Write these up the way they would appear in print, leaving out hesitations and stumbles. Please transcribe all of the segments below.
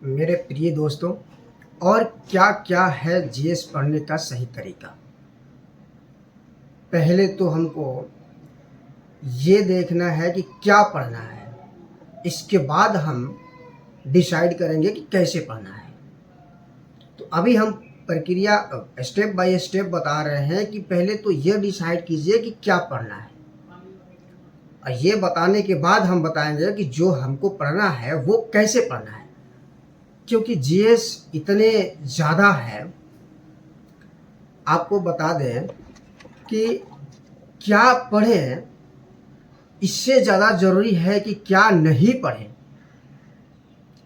मेरे प्रिय दोस्तों, और क्या क्या है जीएस पढ़ने का सही तरीका। पहले तो हमको ये देखना है कि क्या पढ़ना है, इसके बाद हम डिसाइड करेंगे कि कैसे पढ़ना है। तो अभी हम प्रक्रिया स्टेप बाय स्टेप बता रहे हैं कि पहले तो ये डिसाइड कीजिए कि क्या पढ़ना है, और ये बताने के बाद हम बताएंगे कि जो हमको पढ़ना है वो कैसे पढ़ना है। क्योंकि जीएस इतने ज़्यादा है, आपको बता दें कि क्या पढ़ें इससे ज़्यादा ज़रूरी है कि क्या नहीं पढ़ें।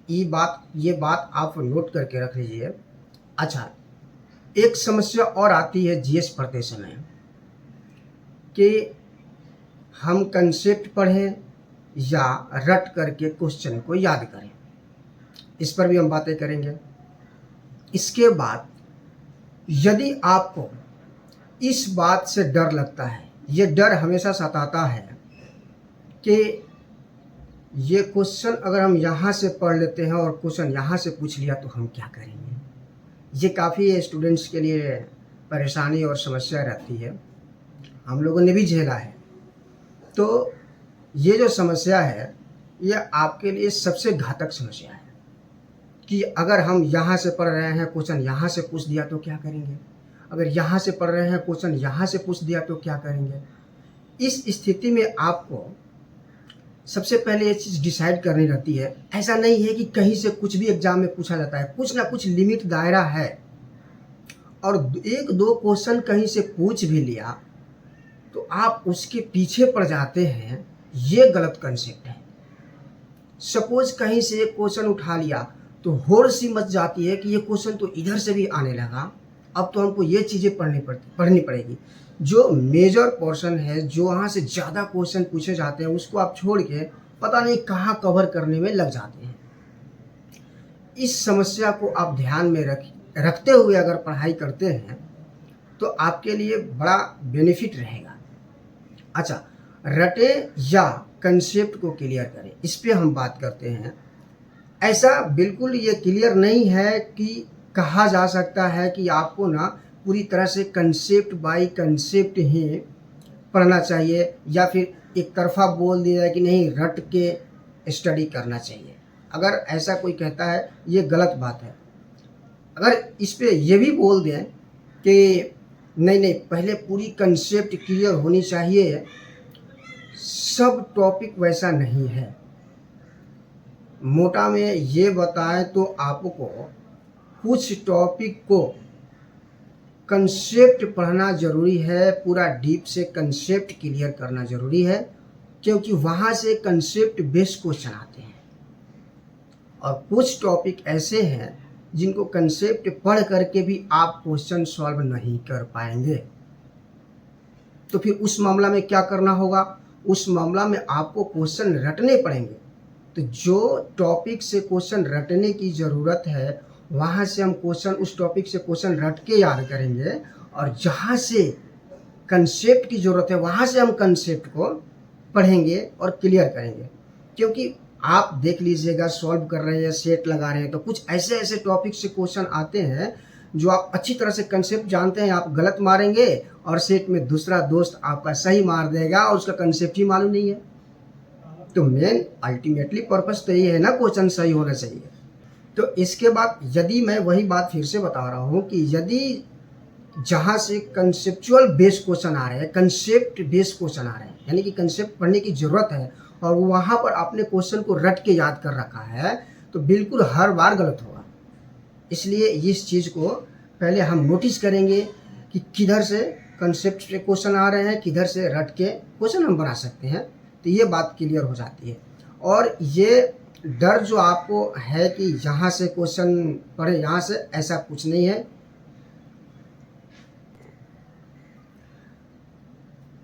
ये बात आप नोट करके रख लीजिए। अच्छा, एक समस्या और आती है जीएस पढ़ते समय कि हम कंसेप्ट पढ़ें या रट करके क्वेश्चन को याद करें। इस पर भी हम बातें करेंगे। इसके बाद यदि आपको इस बात से डर लगता है, ये डर हमेशा सताता है कि ये क्वेश्चन अगर हम यहाँ से पढ़ लेते हैं और क्वेश्चन यहाँ से पूछ लिया तो हम क्या करेंगे। ये काफ़ी स्टूडेंट्स के लिए परेशानी और समस्या रहती है, हम लोगों ने भी झेला है। तो ये जो समस्या है ये आपके लिए सबसे घातक समस्या है कि अगर हम यहाँ से पढ़ रहे हैं, क्वेश्चन यहाँ से पूछ दिया तो क्या करेंगे। अगर यहाँ से पढ़ रहे हैं, क्वेश्चन यहाँ से पूछ दिया तो क्या करेंगे। इस स्थिति में आपको सबसे पहले ये चीज़ डिसाइड करनी रहती है। ऐसा नहीं है कि कहीं से कुछ भी एग्जाम में पूछा जाता है, कुछ ना कुछ लिमिट दायरा है, और एक दो क्वेश्चन कहीं से पूछ भी लिया तो आप उसके पीछे पड़ जाते हैं। ये गलत कंसेप्ट है। सपोज कहीं से एक क्वेश्चन उठा लिया तो होड़ सी मच जाती है कि ये क्वेश्चन तो इधर से भी आने लगा, अब तो हमको ये चीज़ें पढ़नी पड़ेगी। जो मेजर पोर्शन है, जो वहाँ से ज़्यादा क्वेश्चन पूछे जाते हैं, उसको आप छोड़ के पता नहीं कहाँ कवर करने में लग जाते हैं। इस समस्या को आप ध्यान में रखते हुए अगर पढ़ाई करते हैं तो आपके लिए बड़ा बेनिफिट रहेगा। अच्छा, रटे या कंसेप्ट को क्लियर करें, इस पे हम बात करते हैं। ऐसा बिल्कुल ये क्लियर नहीं है कि कहा जा सकता है कि आपको ना पूरी तरह से कंसेप्ट बाय कंसेप्ट ही पढ़ना चाहिए, या फिर एक तरफा बोल दिया है कि नहीं रट के स्टडी करना चाहिए। अगर ऐसा कोई कहता है ये गलत बात है। अगर इस पे ये भी बोल दें कि नहीं पहले पूरी कंसेप्ट क्लियर होनी चाहिए, सब टॉपिक वैसा नहीं है। मोटा में ये बताएं तो आपको कुछ टॉपिक को कंसेप्ट पढ़ना ज़रूरी है, पूरा डीप से कंसेप्ट क्लियर करना ज़रूरी है, क्योंकि वहाँ से कंसेप्ट बेस्ड क्वेश्चन आते हैं। और कुछ टॉपिक ऐसे हैं जिनको कंसेप्ट पढ़ करके भी आप क्वेश्चन सॉल्व नहीं कर पाएंगे। तो फिर उस मामला में क्या करना होगा, उस मामला में आपको क्वेश्चन रटने पड़ेंगे। तो जो टॉपिक से क्वेश्चन रटने की ज़रूरत है वहाँ से हम क्वेश्चन, उस टॉपिक से क्वेश्चन रट के याद करेंगे, और जहाँ से कंसेप्ट की ज़रूरत है वहाँ से हम कंसेप्ट को पढ़ेंगे और क्लियर करेंगे। क्योंकि आप देख लीजिएगा, सॉल्व कर रहे हैं, सेट लगा रहे हैं, तो कुछ ऐसे ऐसे टॉपिक से क्वेश्चन आते हैं जो आप अच्छी तरह से कंसेप्ट जानते हैं, आप गलत मारेंगे और सेट में दूसरा दोस्त आपका सही मार देगा और उसका कंसेप्ट ही मालूम नहीं है। तो मेन अल्टीमेटली पर्पस तो ये है ना, क्वेश्चन सही होना चाहिए। तो इसके बाद यदि मैं वही बात फिर से बता रहा हूँ कि यदि जहाँ से कंसेप्चुअल बेस्ड क्वेश्चन आ रहे हैं, कंसेप्ट बेस्ड क्वेश्चन आ रहे हैं, यानी कि कंसेप्ट पढ़ने की ज़रूरत है और वहाँ पर आपने क्वेश्चन को रट के याद कर रखा है, तो बिल्कुल हर बार गलत होगा। इसलिए इस चीज़ को पहले हम नोटिस करेंगे कि किधर से कंसेप्ट पे क्वेश्चन आ रहे हैं, किधर से रट के क्वेश्चन हम बना सकते हैं। तो ये बात क्लियर हो जाती है। और ये डर जो आपको है कि यहाँ से क्वेश्चन पढ़े, यहाँ से, ऐसा कुछ नहीं है।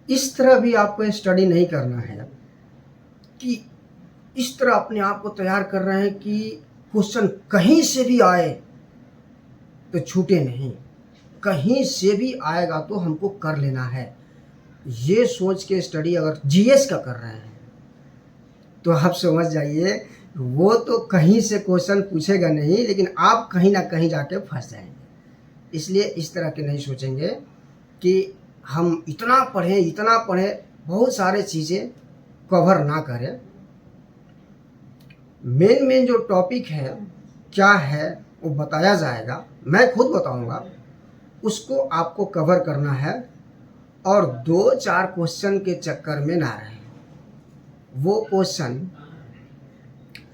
इस तरह भी आपको स्टडी नहीं करना है कि इस तरह अपने आप को तैयार कर रहे हैं कि क्वेश्चन कहीं से भी आए तो छूटे नहीं, कहीं से भी आएगा तो हमको कर लेना है। ये सोच के स्टडी अगर जीएस का कर रहे हैं तो आप समझ जाइए वो तो कहीं से क्वेश्चन पूछेगा नहीं, लेकिन आप कहीं ना कहीं जाके फंस जाएंगे। इसलिए इस तरह के नहीं सोचेंगे कि हम इतना पढ़ें, बहुत सारे चीज़ें कवर ना करें। मेन जो टॉपिक है क्या है वो बताया जाएगा, मैं खुद बताऊंगा, उसको आपको कवर करना है। और 2-4 क्वेश्चन के चक्कर में ना रहें। वो क्वेश्चन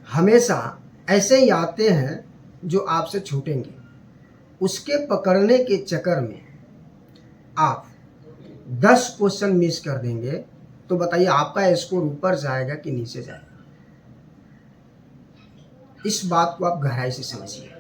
हमेशा ऐसे ही आते हैं जो आपसे छूटेंगे, उसके पकड़ने के चक्कर में आप 10 क्वेश्चन मिस कर देंगे, तो बताइए आपका स्कोर ऊपर जाएगा कि नीचे जाएगा। इस बात को आप गहराई से समझिए।